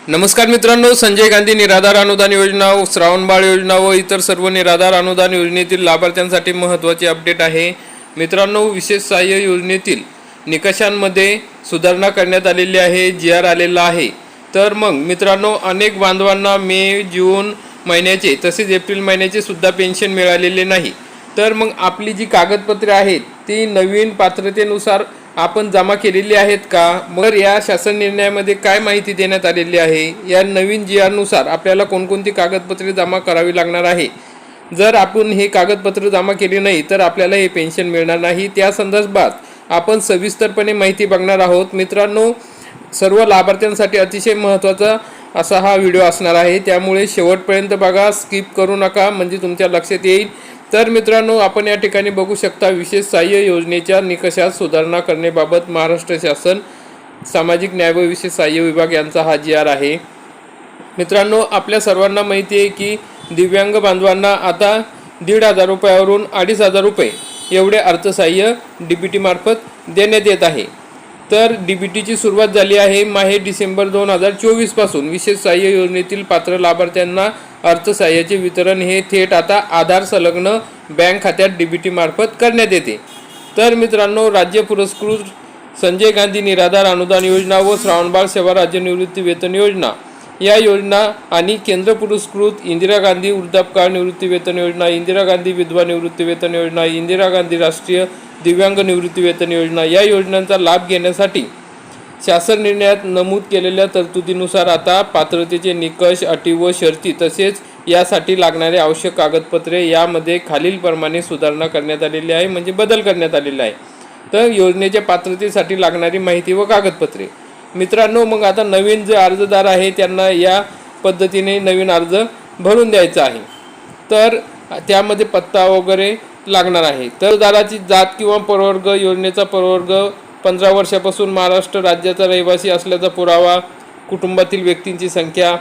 नमस्कार मित्रांनो, संजय गांधी निराधार अनुदान योजना, श्रावणबाळ योजना व इतर सर्व निराधार अनुदान योजनेतील लाभार्थ्यांसाठी महत्त्वाचे अपडेट आहे. मित्रांनो, विशेष सहाय्य योजनेतील निकषांमध्ये सुधारणा करण्यात आलेली आहे. GR आलेला आहे. तर मग मित्रांनो, अनेक बांधवांना मे जून महिन्याचे तसेच एप्रिल महिन्याचे सुद्धा पेन्शन मिळालेले नाही. तर मग आपली जी कागदपत्रे आहेत ती नवीन पात्रतेनुसार आपण जमा केलेली आहेत का? मग या शासन निर्णयामध्ये काय माहिती देण्यात आलेली आहे? या नवीन GR नुसार आपल्याला कोणकोणती कागदपत्रे जमा करावी लागणार आहे? जर आपण हे कागदपत्र जमा केली नाही तर आपल्याला हे पेन्शन मिळणार नाही. त्या संदर्भात आपण सविस्तरपणे माहिती बघणार आहोत. मित्रांनो, सर्व लाभार्थ्यांसाठी अतिशय महत्त्वाचा असा हा व्हिडिओ असणार आहे, त्यामुळे शेवटपर्यंत बघा, स्किप करू नका, म्हणजे तुमच्या लक्षात येईल. तर मित्रांनो, आपण या ठिकाणी बघू शकता, विशेष सहाय्य योजनेच्या निकषात सुधारणा करण्याबाबत महाराष्ट्र शासन सामाजिक न्याय व विशेष सहाय्य विभाग यांचा हा GR आहे. मित्रांनो, आपल्या सर्वांना माहिती आहे की दिव्यांग बांधवांना आता 1,500 रुपयावरून 2,500 रुपये एवढे अर्थसहाय्य DBT मार्फत देण्यात येत आहे. तर DBTची सुरुवात झाली आहे. डिसेंबर 2024 पासून विशेष सहाय्य योजनेतील पात्र लाभार्थ्यांना अर्थसहाय्याचे वितरण हे थेट आता आधार संलग्न बँक खात्यात DBT मार्फत करण्यात येते. तर मित्रांनो, राज्य पुरस्कृत संजय गांधी निराधार अनुदान योजना व श्रावणबाळ सेवा राज्य निवृत्ती वेतन योजना या योजना आणि केंद्र पुरस्कृत इंदिरा गांधी वृद्धापकाळ निवृत्ती वेतन योजना, इंदिरा गांधी विधवा निवृत्ती वेतन योजना, इंदिरा गांधी राष्ट्रीय दिव्यांग निवृत्ती वेतन योजना या योजनांचा लाभ घेण्यासाठी शासन निर्णयात नमूद केलेल्या तरतुदीनुसार आता पात्रतेचे निकष, अटी व शर्ती तसेच यासाठी लागणारे आवश्यक कागदपत्रे यामध्ये खालीलप्रमाणे सुधारणा करण्यात आलेली आहे, म्हणजे बदल करण्यात आलेला आहे. तर योजनेच्या पात्रतेसाठी लागणारी माहिती व कागदपत्रे. मित्रांनो, मग आता नवीन जे अर्जदार आहे त्यांना या पद्धतीने नवीन अर्ज भरून द्यायचा आहे. तर त्यामध्ये पत्ता वगैरे लागणार आहे. तर अर्जदाराची जात किंवा प्रवर्ग, योजनेचा प्रवर्ग, 15 वर्षापासून महाराष्ट्र राज्याचा रहिवासी असल्याचा पुरावा, कुटुंबातील व्यक्तींची संख्या,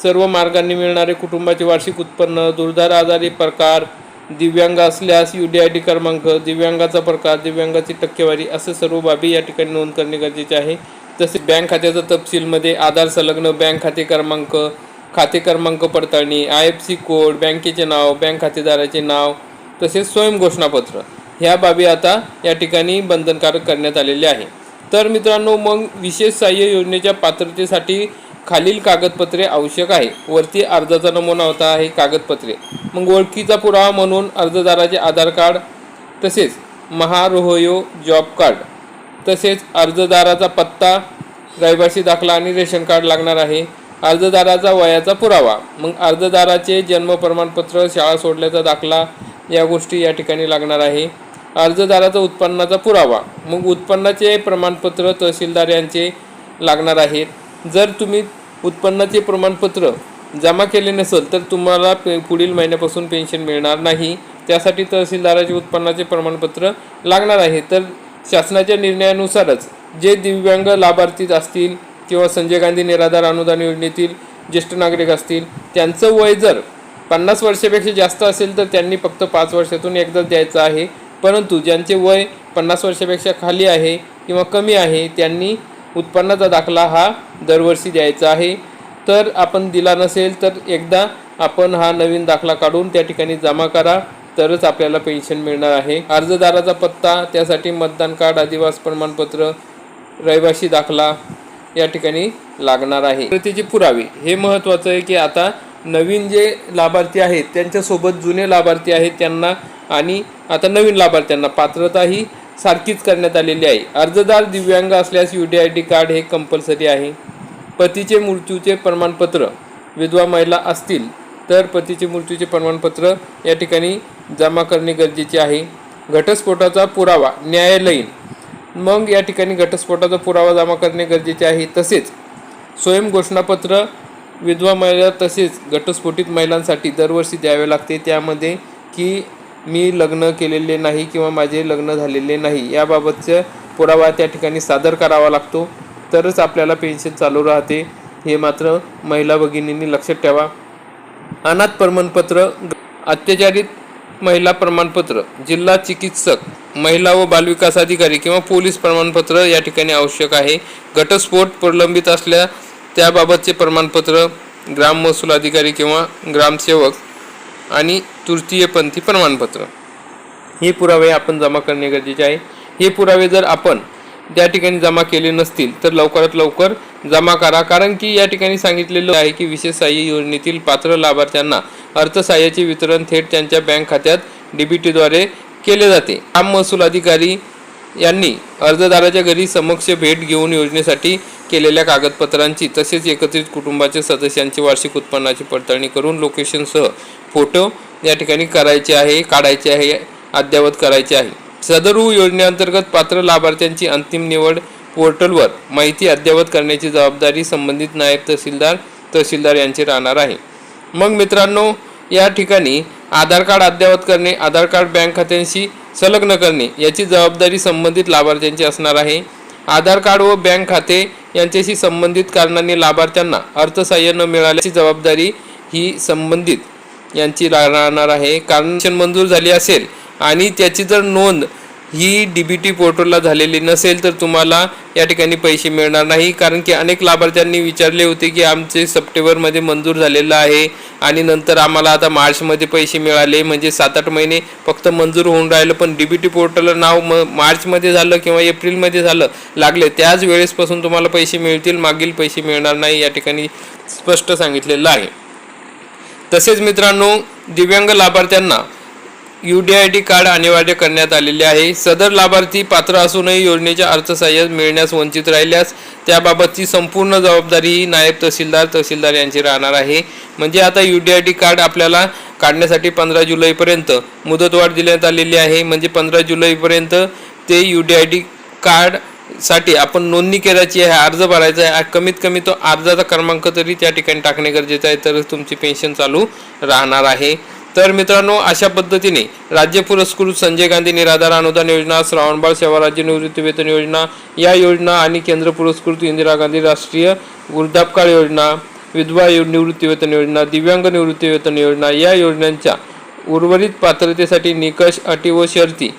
सर्व मार्गांनी मिळणारे कुटुंबाचे वार्षिक उत्पन्न, दुर्धर आजारी प्रकार, दिव्यांग असल्यास UDID क्रमांक, दिव्यांगाचा प्रकार, दिव्यांगाची टक्केवारी असे सर्व बाबी या ठिकाणी नोंद करणे गरजेचे आहे. तसेच बँक खात्याचा तपशीलमध्ये आधार संलग्न बँक खाते क्रमांक पडताळणी, IFSC कोड, बँकेचे नाव, बँक खातेदाराचे नाव तसेच स्वयं घोषणापत्र ह्या बाबी आता या ठिकाणी बंधनकारक करण्यात आलेले आहे. तर मित्रांनो, मग विशेष सहाय्य योजनेच्या पात्रतेसाठी खालील कागदपत्रे आवश्यक आहे. वरती अर्जाचा नमुना होता आहे कागदपत्रे. मग ओळखीचा पुरावा म्हणून अर्जदाराचे आधार कार्ड तसेच महारोहयो जॉब कार्ड तसेच अर्जदाराचा पत्ता, रहिवासी दाखला आणि रेशन कार्ड लागणार आहे. अर्जदाराचा वयाचा पुरावा, मग अर्जदाराचे जन्म प्रमाणपत्र, शाळा सोडल्याचा दाखला या गोष्टी या ठिकाणी लागणार आहे. अर्जदाराचा उत्पन्नाचा पुरावा, मग उत्पन्नाचे प्रमाणपत्र तहसीलदार यांचे लागणार आहेत. जर तुम्ही उत्पन्नाचे प्रमाणपत्र जमा केले नसेल तर तुम्हाला पुढील महिन्यापासून पेन्शन मिळणार नाही. त्यासाठी तहसीलदाराचे उत्पन्नाचे प्रमाणपत्र लागणार आहे. तर शासनाच्या निर्णयानुसारच जे दिव्यांग लाभार्थी असतील किंवा संजय गांधी निराधार अनुदान योजनेतील ज्येष्ठ नागरिक असतील, त्यांचं वय जर 50 वर्षापेक्षा जास्त असेल तर त्यांनी फक्त 5 वर्षातून एकदाच द्यायचं आहे. परंतु ज्यांचे वय 50 वर्षापेक्षा खाली आहे किंवा कमी आहे त्यांनी उत्पन्नाचा दाखला हा दरवर्षी द्यायचा आहे. तर आपण दिला नसेल तर एकदा आपण हा नवीन दाखला काढून त्या ठिकाणी जमा करा, तरच आपल्याला पेन्शन मिळणार आहे. अर्जदाराचा पत्ता, त्यासाठी मतदान कार्ड, आदिवासी प्रमाणपत्र, रहिवासी दाखला या ठिकाणी लागणार आहे. पात्रतेचे पुरावे हे महत्त्वाचं आहे की आता नवीन जे लाभार्थी आहेत त्यांच्यासोबत जुने लाभार्थी आहेत त्यांना आणि आता नवीन लाभार्थ्यांना पात्रता ही सारखीच करण्यात आलेली आहे. अर्जदार दिव्यांग असल्यास UDID कार्ड हे कंपल्सरी आहे. पतीचे मृत्यूचे प्रमाणपत्र, विधवा महिला असतील तर पतीचे मृत्यूचे प्रमाणपत्र या ठिकाणी जमा करणे गरजेचे आहे. घटस्फोटाचा पुरावा न्यायालयीन, मग या ठिकाणी घटस्फोटाचा पुरावा जमा करणे गरजेचे आहे. तसेच स्वयं घोषणापत्र विधवा महिला तसेच घटस्फोटित महिलांसाठी दरवर्षी द्यावे लागते. त्यामध्ये की मी लग्न केलेले नाही किंवा माझे लग्न झालेले नाही याबाबतचा पुरावा त्या ठिकाणी सादर करावा लागतो, तरच आपल्याला पेन्शन चालू राहते. हे मात्र महिला भगिनींनी लक्षात ठेवा. अनाथ प्रमाणपत्र, अत्याचारित महिला प्रमाणपत्र, जिल्हा चिकित्सक, महिला व बालविकास अधिकारी किंवा पोलीस प्रमाणपत्र या ठिकाणी आवश्यक आहे. घटस्फोट प्रलंबित असल्या त्याबाबतचे प्रमाणपत्र, ग्राम महसूल अधिकारी किंवा ग्रामसेवक आणि तृतीयपंथी प्रमाणपत्र हे पुरावे आपण जमा करणे गरजेचे आहे। हे पुरावे जर आपण त्या ठिकाणी जमा केले नसतील तर लवकरात लवकर जमा करा, कारण की या ठिकाणी सांगितलेलं आहे की विशेष सहाय्य योजनेतील पात्र लाभार्थ्यांना अर्थसहाय्याचे वितरण थेट त्यांच्या बँक खात्यात डीबीटीद्वारे केले जाते। ग्राम महसूल अधिकारी यांनी अर्जदाराच्या घरी समक्ष भेट घेऊन योजनेसाठी केलेल्या कागदपत्रांची तसेच एकत्रित कुटुंबाच्या सदस्यांची वार्षिक उत्पन्नाची पडताळणी करून लोकेशनसह फोटो या ठिकाणी काढायचे आहे, अद्ययावत करायचे आहे। सदर योजनेअंतर्गत पात्र लाभार्थ्यांची अंतिम निवड पोर्टलवर माहिती अद्ययावत करण्याची जबाबदारी संबंधित नायब तहसीलदार यांची राहणार आहे। मग मित्रांनो, या ठिकाणी आधार कार्ड अद्ययावत करणे, आधार कार्ड बँक खात्यांशी संलग्न करणे याची जबाबदारी संबंधित लाभार्थ्यांची असणार आहे। आधार कार्ड व बँक खाते यांच्याशी संबंधित कारणांनी लाभार्थ्यांना अर्थसहाय्य न मिळाल्याची जबाबदारी ही संबंधित यांची राहणार आहे। कारण मंजूर झाली असेल आणि त्याची जर नोंद ही डीबीटी पोर्टलला झालेली नसेल तर तुम्हाला या ठिकाणी पैसे मिळणार नाही। कारण की अनेक लाभार्थ्यांनी विचारले होते की आमचे सप्टेंबरमध्ये मंजूर झालेलं आहे आणि नंतर आम्हाला आता मार्चमध्ये पैसे मिळाले, म्हणजे 7-8 महिने फक्त मंजूर होऊन राहिलं, पण डीबीटी पोर्टलला नाव मार्चमध्ये झालं किंवा एप्रिलमध्ये लागले त्याच वेळेसपासून तुम्हाला पैसे मिळतील, मागील पैसे मिळणार नाही, या ठिकाणी स्पष्ट सांगितलेलं आहे। तसेच मित्रांनो, दिव्यांग लाभार्थ्यांना UDID कार्ड अनिवार्य करण्यात आलेले आहे। सदर लाभार्थी पात्र असूनही योजनेच्या अर्थसहाय्य मिळण्यास वंचित राहिल्यास त्याबाबतची संपूर्ण जबाबदारी ही नायब तहसीलदार यांची राहणार आहे। म्हणजे आता UDID कार्ड आपल्याला काढण्यासाठी 15 जुलैपर्यंत मुदतवाढ देण्यात आलेली आहे। म्हणजे 15 जुलैपर्यंत ते UDID कार्डसाठी आपण नोंदणी करायची आहे, अर्ज भरायचा आहे। कमीत कमी तो अर्जाचा क्रमांक तरी त्या ठिकाणी टाकणे गरजेचे आहे, तरच तुमची पेन्शन चालू राहणार आहे। तर मित्रांनो, अशा पद्धतीने राज्य पुरस्कृत संजय गांधी निराधार अनुदान योजना, श्रावणबाळ सेवा राज्य निवृत्ती वेतन योजना या योजना आणि केंद्र पुरस्कृत इंदिरा गांधी राष्ट्रीय वृद्धापकाळ योजना, विधवा निवृत्ती वेतन योजना, दिव्यांग निवृत्ती वेतन योजना या योजनांच्या उर्वरित पात्रतेसाठी निकष, अटी व शर्ती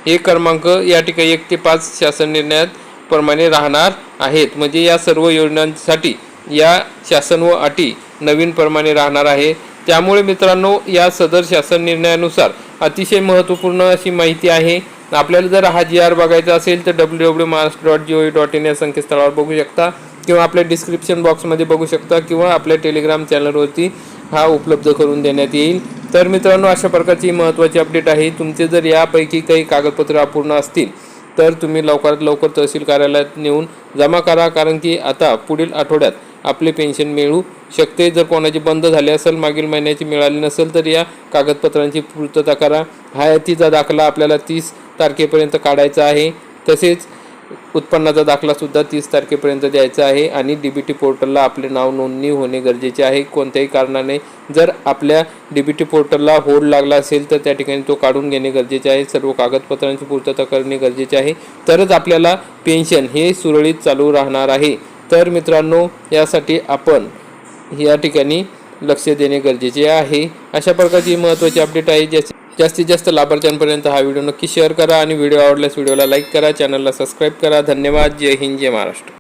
हे क्रमांक या ठिकाणी 1 ते 5 शासन निर्णयात प्रमाणे राहणार आहेत। म्हणजे या सर्व योजनांसाठी या शासन व अटी नवीन प्रमाणे राहणार आहे। त्यामुळे मित्रांनो, या सदर शासन निर्णयानुसार अतिशय महत्त्वपूर्ण अशी माहिती आहे। आपल्याला जर हा GR बघायचा असेल तर www.maharashtra.gov.in या संकेतस्थळावर बघू शकता किंवा आपल्या डिस्क्रिप्शन बॉक्समध्ये बघू शकता किंवा आपल्या टेलिग्राम चॅनलवरती हा उपलब्ध करून देण्यात येईल। तर मित्रांनो, अशा प्रकारची महत्त्वाची अपडेट आहे। तुमचे जर यापैकी काही कागदपत्र अपूर्ण असतील तर तुम्ही लवकरात लवकर तहसील कार्यालयात नेऊन जमा करा, कारण की आता पुढील आठवड्यात आपले पेन्शन मिळू शकते। जर कोणाची बंद झाली असेल, मागील महिन्याची मिळाली नसेल तर या कागदपत्रांची पूर्तता करा। हयातीचा दाखला आपल्याला 30 तारखेपर्यंत काढायचा आहे। तसेच उत्पन्नाचा दाखलासुद्धा 30 तारखेपर्यंत द्यायचा आहे आणि डीबीटी पोर्टलला आपले नाव नोंदणी होणे गरजेचे आहे। कोणत्याही कारणाने जर आपल्या डीबीटी पोर्टलला होल्ड लागला असेल तर त्या ठिकाणी तो काढून घेणे गरजेचे आहे। सर्व कागदपत्रांची पूर्तता करणे गरजेचे आहे, तरच आपल्याला पेन्शन हे सुरळीत चालू राहणार आहे। तर मित्रांनो, यासाठी आपण या ठिकाणी लक्ष देणे गरजेचे आहे। अशा प्रकारची महत्त्वाची अपडेट आहे। जास्तीत जास्त लाभार्थ्यांपर्यंत हा व्हिडिओ नक्की शेअर करा आणि व्हिडिओ आवडल्यास व्हिडिओला लाईक करा, चॅनलला सबस्क्राईब करा। धन्यवाद। जय हिंद, जय महाराष्ट्र।